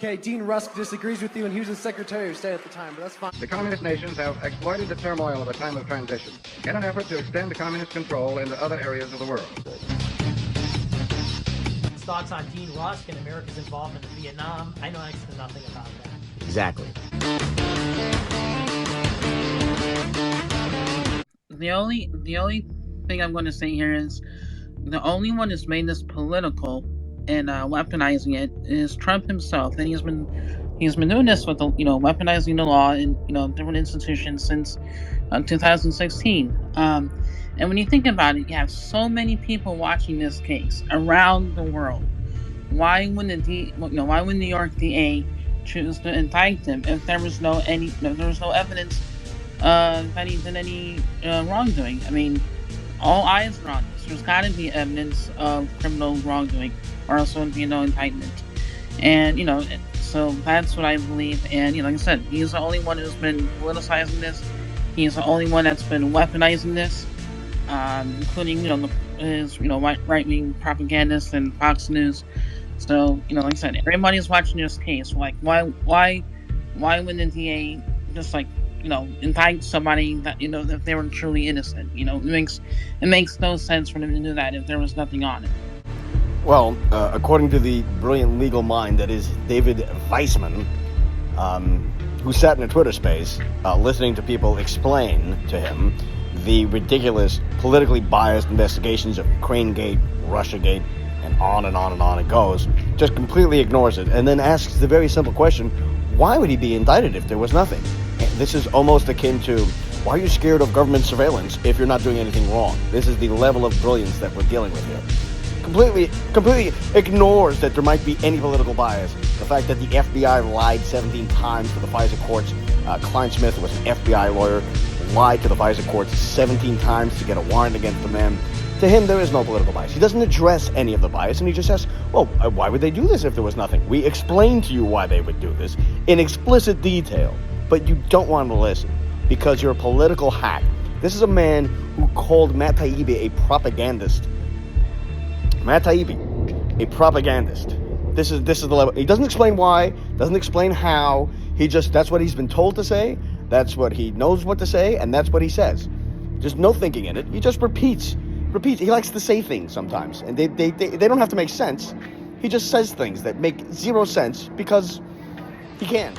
Okay, Dean Rusk disagrees with you, and he was the Secretary of State at the time, but that's fine. The communist nations have exploited the turmoil of a time of transition in an effort to extend communist control into other areas of the world. Thoughts on Dean Rusk and America's involvement in Vietnam? I know next to nothing about that. Exactly. The only thing I'm going to say here is the only one that's made this political and weaponizing it is Trump himself, and he's been doing this with weaponizing the law in different institutions since 2016. And when you think about it, you have so many people watching this case around the world. Why wouldn't why would New York DA choose to indict him if there was no evidence that he did any wrongdoing? I mean, all eyes are on this. There's got to be evidence of criminal wrongdoing, or else there would be no indictment. And so that's what I believe. And like I said, he's the only one who's been politicizing this. He's the only one that's been weaponizing this, including his right-wing propagandists and Fox News. So like I said, everybody's watching this case. Like, why wouldn't the DA just indict somebody that if they were truly innocent? It makes no sense for them to do that if there was nothing on it. Well, according to the brilliant legal mind that is David Weissman, who sat in a Twitter space listening to people explain to him the ridiculous, politically biased investigations of Ukraine-gate, Russia-gate, and on and on and on it goes, just completely ignores it, and then asks the very simple question, why would he be indicted if there was nothing? And this is almost akin to, why are you scared of government surveillance if you're not doing anything wrong? This is the level of brilliance that we're dealing with here. Completely ignores that there might be any political bias. The fact that the FBI lied 17 times to the FISA courts. Klein Smith was an FBI lawyer, lied to the FISA courts 17 times to get a warrant against the man. To him, there is no political bias. He doesn't address any of the bias, and he just asks, well, why would they do this if there was nothing? We explained to you why they would do this in explicit detail, but you don't want to listen because you're a political hack. This is a man who called Matt Taibbi a propagandist. Matt Taibbi, a propagandist. This is the level. He doesn't explain why, doesn't explain how. That's what he's been told to say, that's what he knows what to say, and that's what he says. There's no thinking in it. He just repeats. He likes to say things sometimes, and they don't have to make sense. He just says things that make zero sense because he can.